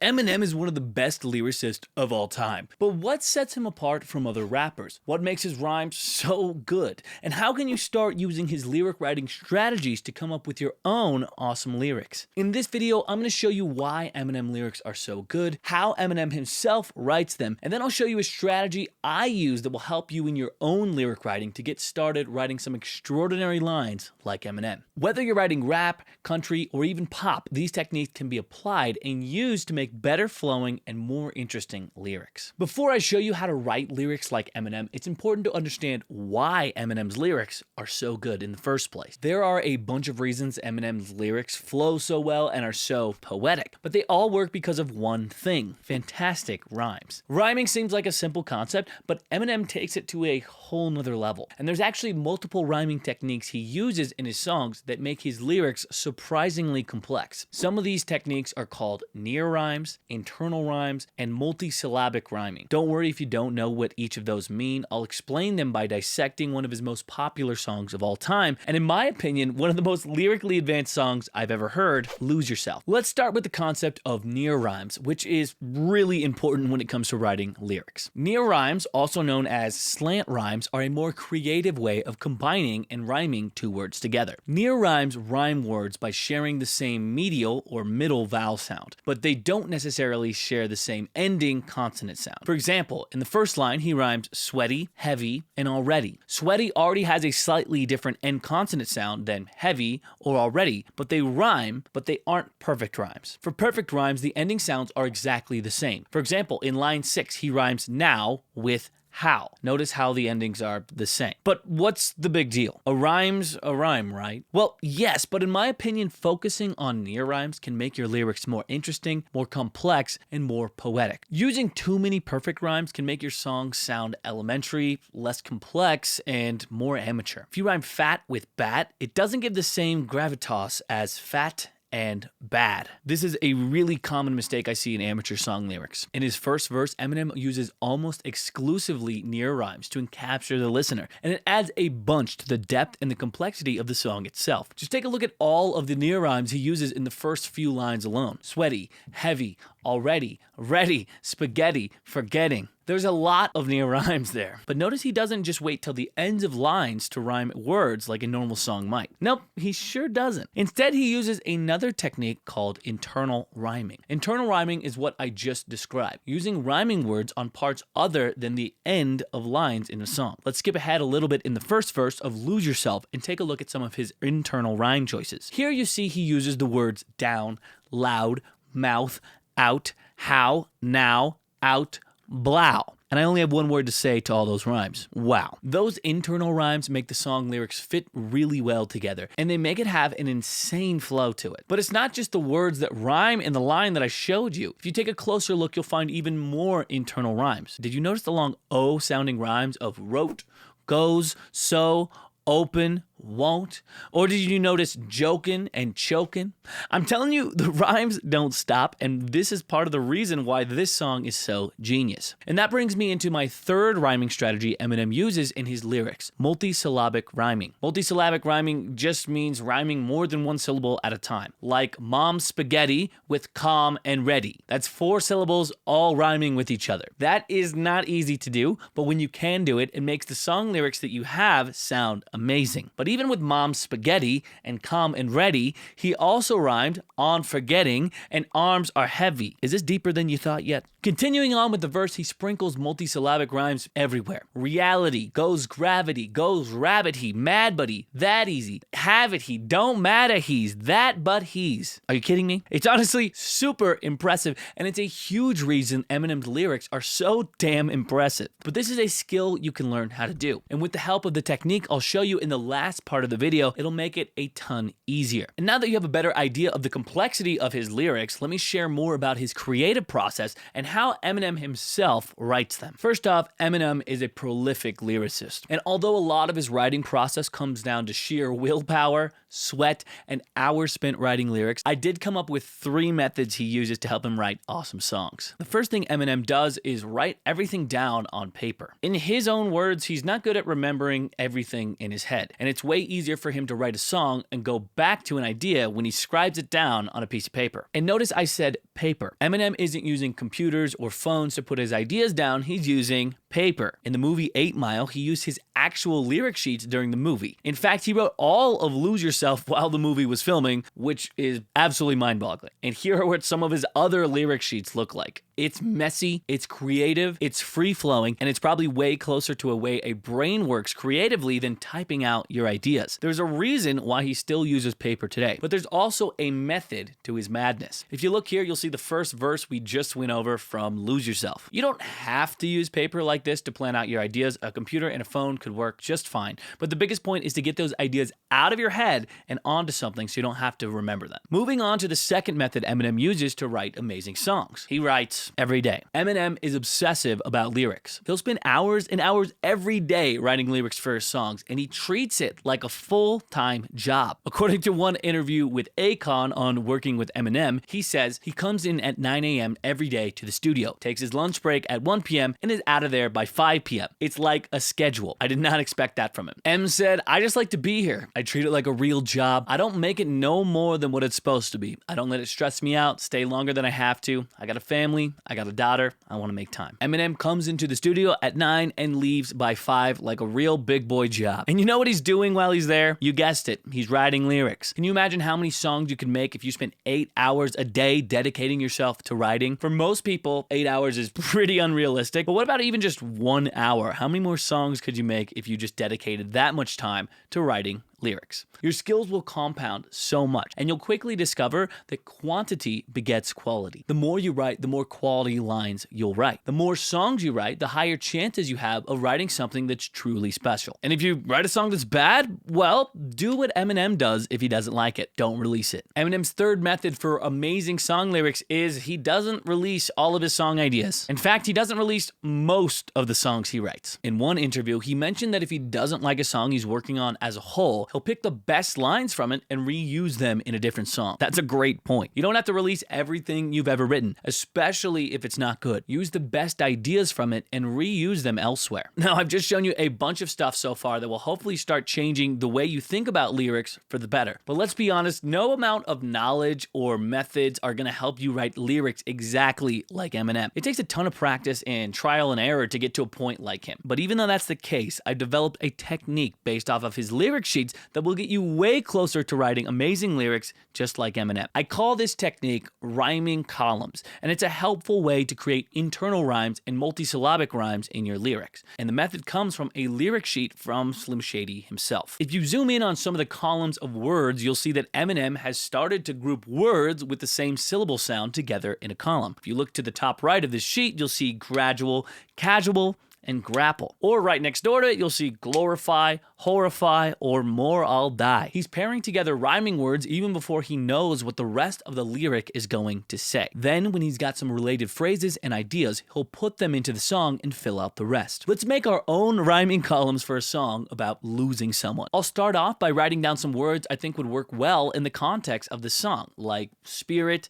Eminem is one of the best lyricists of all time. But what sets him apart from other rappers? What makes his rhymes so good? And how can you start using his lyric writing strategies to come up with your own awesome lyrics? In this video, I'm going to show you why Eminem lyrics are so good, how Eminem himself writes them, and then I'll show you a strategy I use that will help you in your own lyric writing to get started writing some extraordinary lines like Eminem. Whether you're writing rap, country, or even pop, these techniques can be applied and used to make better flowing and more interesting lyrics. Before I show you how to write lyrics like Eminem, it's important to understand why Eminem's lyrics are so good in the first place. There are a bunch of reasons Eminem's lyrics flow so well and are so poetic, but they all work because of one thing: fantastic rhymes. Rhyming seems like a simple concept, but Eminem takes it to a whole nother level. And there's actually multiple rhyming techniques he uses in his songs that make his lyrics surprisingly complex. Some of these techniques are called near rhymes, internal rhymes, and multisyllabic rhyming. Don't worry if you don't know what each of those mean. I'll explain them by dissecting one of his most popular songs of all time, and in my opinion, one of the most lyrically advanced songs I've ever heard, Lose Yourself. Let's start with the concept of near rhymes, which is really important when it comes to writing lyrics. Near rhymes, also known as slant rhymes, are a more creative way of combining and rhyming two words together. Near rhymes rhyme words by sharing the same medial or middle vowel sound, but they don't necessarily share the same ending consonant sound. For example, in the first line, he rhymes sweaty, heavy, and already. Sweaty already has a slightly different end consonant sound than heavy or already, but they rhyme, but they aren't perfect rhymes. For perfect rhymes, the ending sounds are exactly the same. For example, in line 6, he rhymes now with how. Notice how the endings are the same. But what's the big deal? A rhyme's a rhyme, right? Well, yes, but in my opinion, focusing on near rhymes can make your lyrics more interesting, more complex, and more poetic. Using too many perfect rhymes can make your songs sound elementary, less complex, and more amateur. If you rhyme fat with bat, it doesn't give the same gravitas as fat and bad. This is a really common mistake I see in amateur song lyrics. In his first verse, Eminem uses almost exclusively near rhymes to capture the listener, and it adds a bunch to the depth and the complexity of the song itself. Just take a look at all of the near rhymes he uses in the first few lines alone. Sweaty, heavy, already, ready, spaghetti, forgetting. There's a lot of near rhymes there. But notice he doesn't just wait till the ends of lines to rhyme words like a normal song might. Nope, he sure doesn't. Instead, he uses another technique called internal rhyming. Internal rhyming is what I just described, using rhyming words on parts other than the end of lines in a song. Let's skip ahead a little bit in the first verse of Lose Yourself and take a look at some of his internal rhyme choices. Here you see he uses the words down, loud, mouth, out, how, now, out, blow. And I only have one word to say to all those rhymes: wow. Those internal rhymes make the song lyrics fit really well together, and they make it have an insane flow to it. But it's not just the words that rhyme in the line that I showed you. If you take a closer look, you'll find even more internal rhymes. Did you notice the long O sounding rhymes of wrote, goes, so, open, won't? Or did you notice jokin' and chokin'? I'm telling you, the rhymes don't stop, and this is part of the reason why this song is so genius. And that brings me into my third rhyming strategy Eminem uses in his lyrics: multisyllabic rhyming. Multisyllabic rhyming just means rhyming more than one syllable at a time, like mom spaghetti with calm and ready. That's 4 syllables all rhyming with each other. That is not easy to do, but when you can do it, it makes the song lyrics that you have sound amazing. But even with mom's spaghetti and calm and ready, he also rhymed on forgetting and arms are heavy. Is this deeper than you thought yet? Continuing on with the verse, he sprinkles multisyllabic rhymes everywhere. Reality, goes gravity, goes rabbit he, mad buddy, that easy, have it he, don't matter he's, that but he's. Are you kidding me? It's honestly super impressive, and it's a huge reason Eminem's lyrics are so damn impressive. But this is a skill you can learn how to do, and with the help of the technique I'll show you in the last part of the video, it'll make it a ton easier. And now that you have a better idea of the complexity of his lyrics, let me share more about his creative process and how Eminem himself writes them. First off, Eminem is a prolific lyricist, and although a lot of his writing process comes down to sheer willpower, sweat, and hours spent writing lyrics, I did come up with 3 methods he uses to help him write awesome songs. The first thing Eminem does is write everything down on paper. In his own words, he's not good at remembering everything in his head, and it's way easier for him to write a song and go back to an idea when he scribes it down on a piece of paper. And notice I said paper. Eminem isn't using computers or phones to put his ideas down, he's using paper. In the movie 8 Mile, he used his actual lyric sheets during the movie. In fact, he wrote all of Lose Yourself while the movie was filming, which is absolutely mind-boggling. And here are what some of his other lyric sheets look like. It's messy, it's creative, it's free-flowing, and it's probably way closer to a way a brain works creatively than typing out your ideas. There's a reason why he still uses paper today, but there's also a method to his madness. If you look here, you'll see the first verse we just went over from Lose Yourself. You don't have to use paper like this to plan out your ideas. A computer and a phone could work just fine, but the biggest point is to get those ideas out of your head and onto something so you don't have to remember them. Moving on to the second method Eminem uses to write amazing songs. He writes every day. Eminem is obsessive about lyrics. He'll spend hours and hours every day writing lyrics for his songs, and he treats it like a full-time job. According to one interview with Akon on Working with Eminem, he says he comes in at 9 a.m. every day to the studio, takes his lunch break at 1 p.m., and is out of there by 5 p.m. It's like a schedule. I did not expect that from him. M said, "I just like to be here. I treat it like a real job. I don't make it no more than what it's supposed to be. I don't let it stress me out, stay longer than I have to. I got a family. I got a daughter. I want to make time." Eminem comes into the studio at 9 and leaves by 5 like a real big boy job. And you know what he's doing while he's there? You guessed it. He's writing lyrics. Can you imagine how many songs you could make if you spent 8 hours a day dedicating yourself to writing? For most people, 8 hours is pretty unrealistic. But what about even just 1 hour? How many more songs could you make if you just dedicated that much time to writing lyrics? Your skills will compound so much, and you'll quickly discover that quantity begets quality. The more you write, the more quality lines you'll write. The more songs you write, the higher chances you have of writing something that's truly special. And if you write a song that's bad, well, do what Eminem does if he doesn't like it. Don't release it. Eminem's third method for amazing song lyrics is he doesn't release all of his song ideas. In fact, he doesn't release most of the songs he writes. In one interview, he mentioned that if he doesn't like a song he's working on as a whole, he'll pick the best lines from it and reuse them in a different song. That's a great point. You don't have to release everything you've ever written, especially if it's not good. Use the best ideas from it and reuse them elsewhere. Now, I've just shown you a bunch of stuff so far that will hopefully start changing the way you think about lyrics for the better. But let's be honest, no amount of knowledge or methods are going to help you write lyrics exactly like Eminem. It takes a ton of practice and trial and error to get to a point like him. But even though that's the case, I've developed a technique based off of his lyric sheets that will get you way closer to writing amazing lyrics just like Eminem. I call this technique rhyming columns, and it's a helpful way to create internal rhymes and multisyllabic rhymes in your lyrics. And the method comes from a lyric sheet from Slim Shady himself. If you zoom in on some of the columns of words, you'll see that Eminem has started to group words with the same syllable sound together in a column. If you look to the top right of this sheet, you'll see gradual, casual, and grapple. Or right next door to it, you'll see glorify, horrify, or more I'll die. He's pairing together rhyming words even before he knows what the rest of the lyric is going to say. Then, when he's got some related phrases and ideas, he'll put them into the song and fill out the rest. Let's make our own rhyming columns for a song about losing someone. I'll start off by writing down some words I think would work well in the context of the song, like spirit,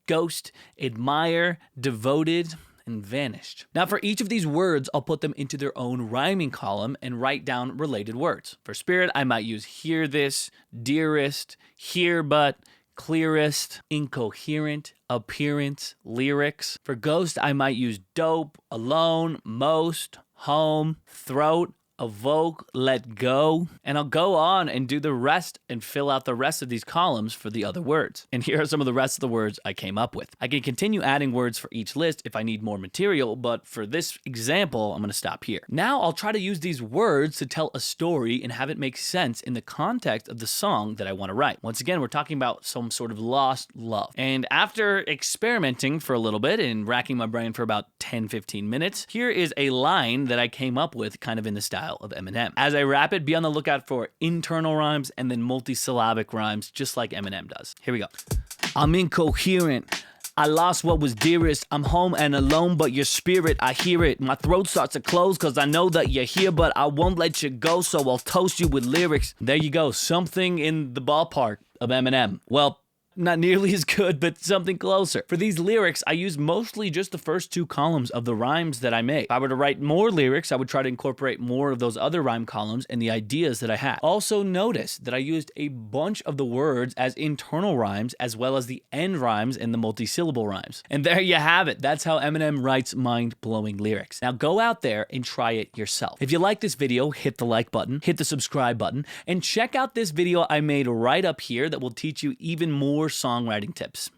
ghost, admire, devoted, and vanished. Now for each of these words, I'll put them into their own rhyming column and write down related words. For spirit, I might use hear this, dearest, hear but, clearest, incoherent, appearance, lyrics. For ghost, I might use dope, alone, most, home, throat, evoke, let go, and I'll go on and do the rest and fill out the rest of these columns for the other words. And here are some of the rest of the words I came up with. I can continue adding words for each list if I need more material, but for this example, I'm going to stop here. Now I'll try to use these words to tell a story and have it make sense in the context of the song that I want to write. Once again, we're talking about some sort of lost love. And after experimenting for a little bit and racking my brain for about 10-15 minutes, here is a line that I came up with kind of in the style of Eminem. As I rap it, be on the lookout for internal rhymes and then multisyllabic rhymes, just like Eminem does. Here we go. I'm incoherent. I lost what was dearest. I'm home and alone, but your spirit, I hear it. My throat starts to close cause I know that you're here, but I won't let you go, so I'll toast you with lyrics. There you go, something in the ballpark of Eminem. Well, not nearly as good, but something closer. For these lyrics, I use mostly just the first two columns of the rhymes that I make. If I were to write more lyrics, I would try to incorporate more of those other rhyme columns and the ideas that I had. Also notice that I used a bunch of the words as internal rhymes as well as the end rhymes and the multi-syllable rhymes. And there you have it. That's how Eminem writes mind-blowing lyrics. Now go out there and try it yourself. If you like this video, hit the like button, hit the subscribe button, and check out this video I made right up here that will teach you even more songwriting tips.